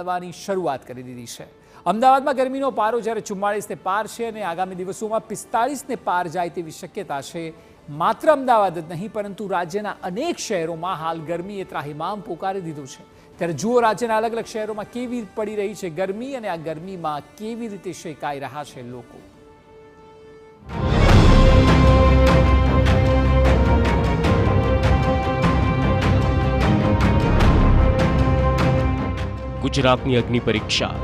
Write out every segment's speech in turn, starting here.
પડવાની શરૂઆત કરી દીધી છે। અમદાવાદમાં ગરમીનો પારો જ્યારે 44 ને પાર છે અને આગામી દિવસોમાં 45 ને પાર જાય તેવી શક્યતા છે। માત્ર અમદાવાદ જ નહીં પરંતુ રાજ્યના અનેક શહેરોમાં હાલ ગરમીએ ત્રાહિમામ પોકારી દીધું છે। ત્યારે જુઓ રાજ્યના અલગ અલગ શહેરોમાં કેવી પડી રહી છે ગરમી અને આ ગરમીમાં કેવી રીતે શેકાઈ રહ્યા છે લોકો। ગુજરાતની અગ્નિ પરીક્ષા।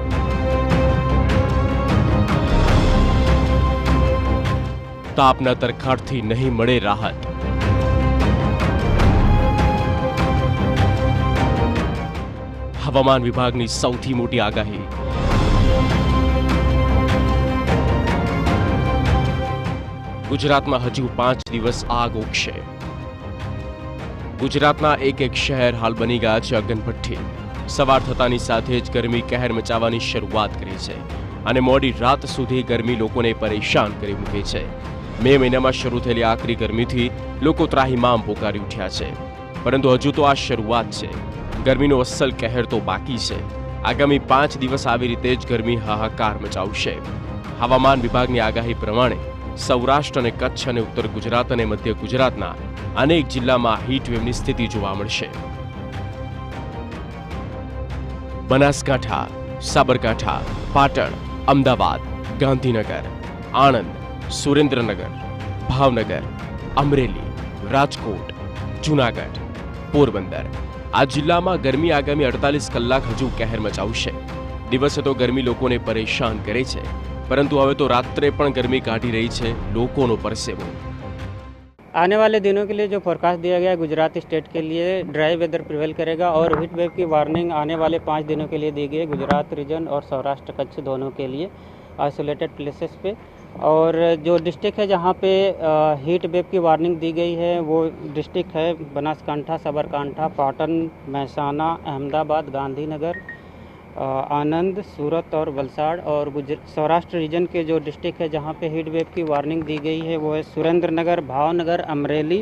તાપના તરખાટથી નહીં મળે રાહત। હવામાન વિભાગની સૌથી મોટી આગાહી। ગુજરાતમાં હજુ 5 દિવસ આગ ઉગશે। ગુજરાતના એક શહેર હાલ બની ગયા છે અગ્નિભઠ્ઠી। સવાર થતાની સાથે જ ગરમી કહેર મચાવવાની શરૂઆત કરી છે અને મોડી રાત સુધી ગરમી લોકોને પરેશાન કરી મૂકે છે। મે મહિનામાં શરૂ થયેલી આકરી ગરમીથી લોકો ત્રાહિમામ પોકારી ઉઠ્યા છે, પરંતુ હજુ તો આ શરૂઆત છે। ગરમીનો અસલ કહેર તો બાકી છે। આગામી 5 દિવસ આવી રીતે જ ગરમી હાહાકાર મચાવશે। હવામાન વિભાગની આગાહી પ્રમાણે સૌરાષ્ટ્ર અને કચ્છ અને ઉત્તર ગુજરાત અને મધ્ય ગુજરાતના અનેક જિલ્લામાં હીટવેવની સ્થિતિ જોવા મળશે। બનાસકાંઠા, સાબરકાંઠા, પાટણ, અમદાવાદ, ગાંધીનગર, આણંદ, સુરેન્દ્રનગર, ભાવનગર, અમરેલી, રાજકોટ, જૂનાગઢ, પોરબંદર આ જિલ્લામાં ગરમી આગામી 48 કલાક હજુ કહેર મચાવશે। દિવસે તો ગરમી લોકોને પરેશાન કરે છે, પરંતુ હવે તો રાત્રે પણ ગરમી કાઢી રહી છે લોકોનો પરસેવો। आने वाले दिनों के लिए जो फोरकास्ट दिया गया है गुजरात स्टेट के लिए ड्राई वेदर प्रिवेल करेगा और हीट वेव की वार्निंग आने वाले 5 दिनों के लिए दी गई है गुजरात रीजन और सौराष्ट्र कच्छ दोनों के लिए आइसोलेटेड प्लेसेस पे। और जो डिस्ट्रिक्ट है जहाँ पे हीट वेव की वार्निंग दी गई है वो डिस्ट्रिक्ट है बनासकांठा, साबरकांठा, पाटन, महसाना, अहमदाबाद, गांधीनगर, आनंद, सूरत और वलसाड़। और सौराष्ट्र रीजन के जो डिस्ट्रिक्ट है जहाँ पे हीट वेव की वार्निंग दी गई है वो है सुरेंद्रनगर, भावनगर, अमरेली,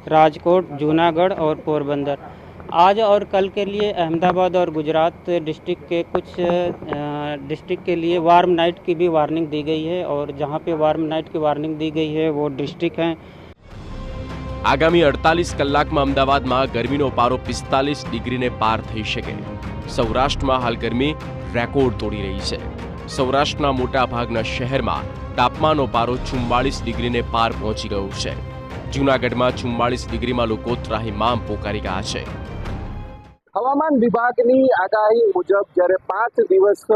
राजकोट, जूनागढ़ और पोरबंदर। आज और कल के लिए अहमदाबाद और गुजरात डिस्ट्रिक्ट के कुछ डिस्ट्रिक्ट के लिए वार्म नाइट की भी वार्निंग दी गई है और जहाँ पे वार्म नाइट की वार्निंग दी गई है वो डिस्ट्रिक्ट हैं। આગામી 48 કલાકમાં અમદાવાદમાં ગરમીનો પારો 45 ડિગ્રીને પાર થઈ શકે। સૌરાષ્ટ્રમાં હાલ ગરમી રેકોર્ડ તોડી રહી છે। સૌરાષ્ટ્રના મોટા ભાગના શહેરમાં તાપમાનનો પારો 44 ડિગ્રીને પાર પહોંચી ગયો છે। જૂનાગઢમાં 44 ડિગ્રીમાં લોકો ત્રાહિમામ પોકારી ગયા છે। હવામાન વિભાગની આગાહી મુજબ જ્યારે 5 દિવસ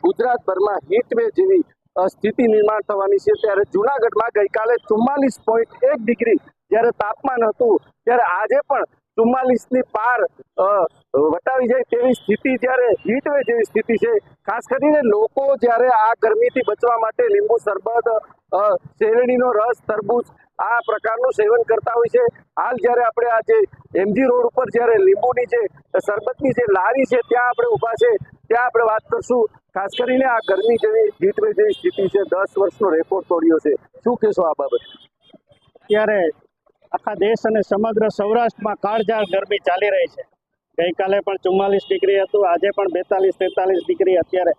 ગુજરાતભરમાં હીટવેવ જેવી સ્થિતિ નિર્માણ થવાની છે, ત્યારે જૂનાગઢમાં ગઈકાલે 44.1 ડિગ્રી જ્યારે તાપમાન હતું, ત્યારે આજે પણ 44ની પાર વટાવી જાય તેવી સ્થિતિ, જ્યારે હીટવેવ જેવી સ્થિતિ છે। ખાસ કરીને લોકો જ્યારે આ ગરમીથી બચવા માટે લીંબુ શરબત, શેરડીનો રસ, તરબૂચ આ પ્રકારનું સેવન કરતા હોય છે। હાલ જ્યારે આપણે આ જે એમજી રોડ ઉપર જ્યારે લીંબુની જે શરબતની જે લારી છે ત્યાં આપણે ઊભા છે, ત્યાં આપણે વાત કરશું। ખાસ કરીને આ ગરમી જેવી હીટવેવ જેવી સ્થિતિ છે, 10 વર્ષનો રેકોર્ડ તોડ્યો છે। શું કહેશો આ બાબતે? ત્યારે આખા દેશ અને સમગ્ર સૌરાષ્ટ્રમાં કાળઝાળ ગરમી ચાલી રહી છે। ગઈકાલે પણ 44 ડિગ્રી હતું, આજે પણ 42-43 ડિગ્રી અત્યારે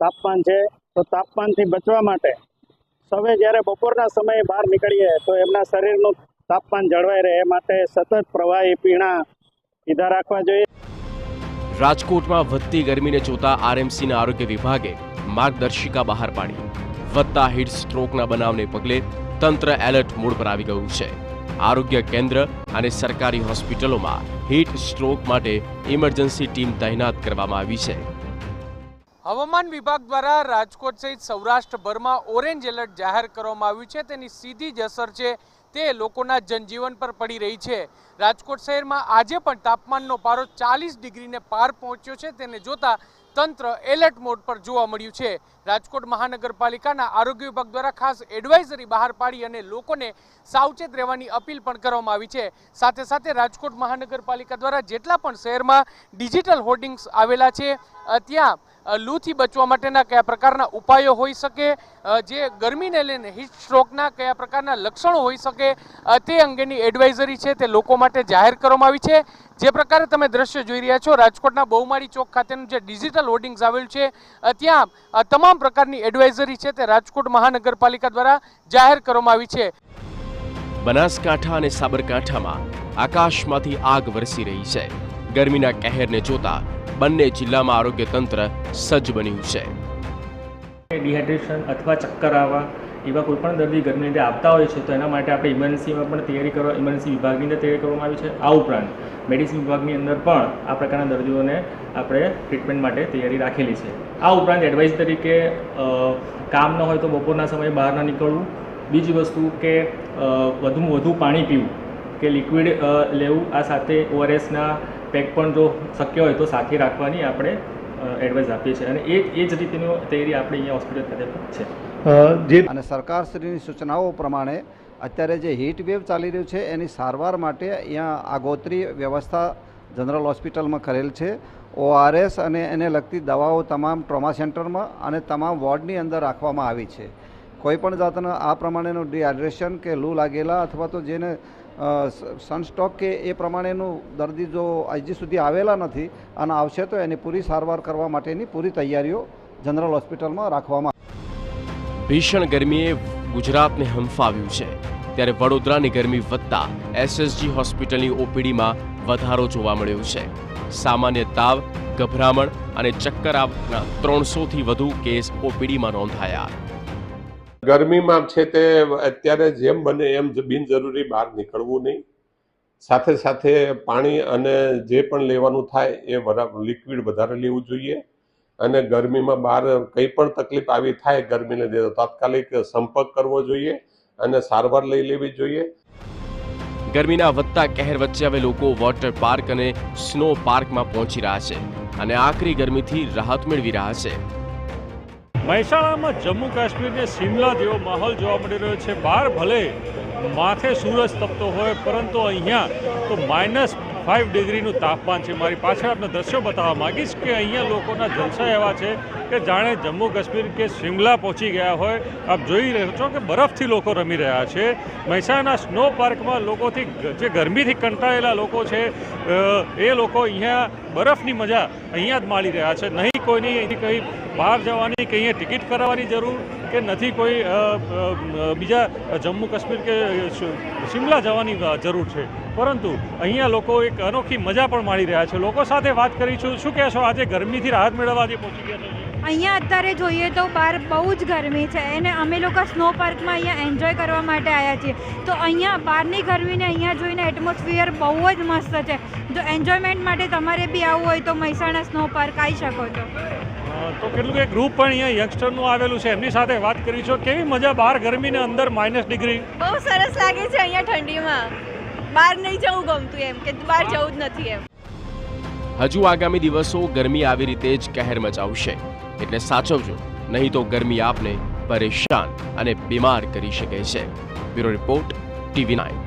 તાપમાન છે। તો તાપમાનથી બચવા માટે સૌએ જ્યારે બપોરના સમયે બહાર નીકળીએ તો એમના શરીરનું તાપમાન જળવાઈ રહે એ માટે સતત પ્રવાહી પીણા પીધા રાખવા જોઈએ। રાજકોટમાં વધતી ગરમીને જોતા આરએમસીના આરોગ્ય વિભાગે માર્ગદર્શિકા બહાર પાડી। વધતા હીટ સ્ટ્રોકના બનાવને પગલે તંત્ર એલર્ટ મોડ પર આવી ગયું છે। આરોગ્ય કેન્દ્ર અને સરકારી હોસ્પિટલોમાં હીટ સ્ટ્રોક માટે ઇમરજન્સી ટીમ તૈનાત કરવામાં આવી છે। હવામાન વિભાગ દ્વારા રાજકોટ સહિત સૌરાષ્ટ્રભરમાં ઓરેન્જ એલર્ટ જાહેર કરવામાં આવ્યું છે। તેની સીધી જ અસર છે તે લોકોના જનજીવન પર પડી રહી છે। રાજકોટ શહેરમાં આજે પણ તાપમાનનો પારો 40 ડિગ્રીને પાર પહોંચ્યો છે। તેને જોતા તંત્ર એલર્ટ મોડ પર જોવા મળ્યું છે। રાજકોટ મહાનગરપાલિકાના આરોગ્ય વિભાગ દ્વારા ખાસ એડવાઇઝરી બહાર પાડી અને લોકોને સાવચેત રહેવાની અપીલ પણ કરવામાં આવી છે। સાથે સાથે રાજકોટ મહાનગરપાલિકા દ્વારા જેટલા પણ શહેરમાં ડિજિટલ હોર્ડિંગ્સ આવેલા છે ત્યાં લૂથી બચવા માટેના કયા પ્રકારના ઉપાયો હોઈ શકે, જે ગરમીને લઈને હીટ સ્ટ્રોકના કયા પ્રકારના લક્ષણો હોઈ શકે, તે અંગેની એડવાઇઝરી છે તે લોકો માટે જાહેર કરવામાં આવી છે. જે પ્રકારે તમે દ્રશ્ય જોઈ રહ્યા છો, રાજકોટના બહુમાળી ચોક ખાતેનું જે ડિજિટલ હોર્ડિંગ્સ આવેલું છે, ત્યાં તમામ પ્રકારની એડવાઇઝરી છે તે રાજકોટ મહાનગરપાલિકા દ્વારા જાહેર કરવામાં આવી છે. બનાસકાંઠા અને સાબરકાંઠામાં આકાશમાંથી આગ વરસી રહી છે. ગરમીના કહેરને જોતા બંને જિલ્લામાં આરોગ્ય તંત્ર સજ્જ બન્યું છે. ડિહાઇડ્રેશન અથવા ચક્કર આવવા એવા કોઈ પણ દર્દી ગરમીને લીધે આવતા હોય છે તો એના માટે આપણે ઇમરજન્સીમાં પણ તૈયારી કરવા, ઇમરજન્સી વિભાગની અંદર તૈયારી કરવામાં આવી છે. આ ઉપરાંત મેડિસિન વિભાગની અંદર પણ આ પ્રકારના દર્દીઓને આપણે ટ્રીટમેન્ટ માટે તૈયારી રાખેલી છે. આ ઉપરાંત એડવાઇસ તરીકે કામ ન હોય તો બપોરના સમયે બહાર ન નીકળવું. બીજી વસ્તુ કે વધુમાં વધુ પાણી પીવું કે લિક્વિડ લેવું. આ સાથે ORSના પેક પણ જો શક્ય હોય તો સાથે રાખવાની આપણે એડવાઇસ આપીએ છીએ અને એ જ રીતની તૈયારી આપણે અહીંયા હોસ્પિટલ ખાતે છે. અને સરકારશ્રીની સૂચનાઓ પ્રમાણે અત્યારે જે હીટ વેવ ચાલી રહ્યું છે એની સારવાર માટે અહીંયા આગોતરી વ્યવસ્થા જનરલ હોસ્પિટલમાં કરેલ છે. ORS અને એને લગતી દવાઓ તમામ ટ્રોમા સેન્ટરમાં અને તમામ વોર્ડની અંદર રાખવામાં આવી છે. કોઈપણ જાતના આ પ્રમાણેનું ડિહાઇડ્રેશન કે લૂ લાગેલા અથવા તો જેને સનસ્ટ્રોક કે એ પ્રમાણેનું દર્દી જો હજી સુધી આવેલા નથી અને આવશે તો એની પૂરી સારવાર કરવા માટેની પૂરી તૈયારીઓ જનરલ હોસ્પિટલમાં રાખવામાં. ભીષણ ગરમીએ ગુજરાતને હંફાવ્યું છે, ત્યારે વડોદરાની ગરમી વધતા SSG હોસ્પિટલની OPDમાં વધારો જોવા મળ્યો છે. સામાન્ય તાવ, ગભરામણ અને ચક્કર આવવાના 300થી વધુ કેસ OPDમાં નોંધાયા. ગરમીમાં છે તે અત્યારે જેમ બને એમ બિનજરૂરી બહાર નીકળવું નહીં. સાથે સાથે પાણી અને જે પણ લેવાનું થાય એ લિક્વિડ વધારે લેવું જોઈએ અને ગરમીમાં બહાર કંઈ પણ તકલીફ આવી થાય ગરમીને લીધે તાત્કાલિક સંપર્ક કરવો જોઈએ અને સારવાર લઈ લેવી જોઈએ. ગરમીના વધતા કહેર વચ્ચે હવે લોકો વોટર પાર્ક અને સ્નો પાર્કમાં પહોંચી રહ્યા છે અને આકરી ગરમીથી રાહત મેળવી રહ્યા છે. મહેસાણામાં જમ્મુ કાશ્મીરને શિમલા જેવો માહોલ જોવા મળી રહ્યો છે. બહાર ભલે માથે સૂરજ તપતો હોય પરંતુ અહીંયા તો -5 ડિગ્રીનું તાપમાન છે. મારી પાછળ આપણે દ્રશ્યો બતાવવા માંગીશ કે અહીંયા લોકોના જલસા એવા છે કે જાણે જમ્મુ કાશ્મીર કે શિમલા પહોંચી ગયા હોય. આપ જોઈ રહ્યો છો કે બરફથી લોકો રમી રહ્યા છે. મહેસાણા સ્નો પાર્કમાં લોકોથી જે ગરમીથી કંટાળેલા લોકો છે એ લોકો અહીંયા બરફની મજા અહીંયા જ માણી રહ્યા છે. નહીં કોઈની અહીંથી કંઈ બહાર જવાની કે અહીંયા ટિકિટ કરાવવાની જરૂર કે નથી કોઈ બીજા જમ્મુ કાશ્મીર કે શિમલા જવાની જરૂર છે, પરંતુ અહીંયા લોકો એક અનોખી મજા પણ માણી રહ્યા છે. લોકો સાથે વાત કરીશું. શું કહેશો, આજે ગરમીથી રાહત મેળવવા આજે પહોંચી ગયા છો? અહીંયા અત્યારે જોઈએ તો બહાર બહુ જ ગરમી છે અને અમે લોકો સ્નો પાર્કમાં અહીંયા એન્જોય કરવા માટે આવ્યા છીએ. તો અહીંયા બહારની ગરમીને અહીંયા જોઈને એટમોસ્ફિયર બહુ જ મસ્ત છે. જો એન્જોયમેન્ટ માટે તમારે બી આવવું હોય તો મહેસાણા સ્નો પાર્ક આવી શકો છો. તો કેટલું એક ગ્રુપ પણ અહીંયા યંગસ્ટરનું આવેલું છે, એમની સાથે વાત કરીશું. કેવી મજા બહાર ગરમીને અંદર -ડિગ્રી? બહુ સરસ લાગે છે અહીંયા ઠંડીમાં. બહાર નહીં જવું ગમતું, એમ કે બહાર જવું જ નથી એમ. હજુ આગામી દિવસો ગરમી આવી રીતે જ કહેર મચાવશે, એટલે સાચવજો, નહીં તો ગરમી આપને પરેશાન અને બીમાર કરી શકે છે. Bureau report, TV9.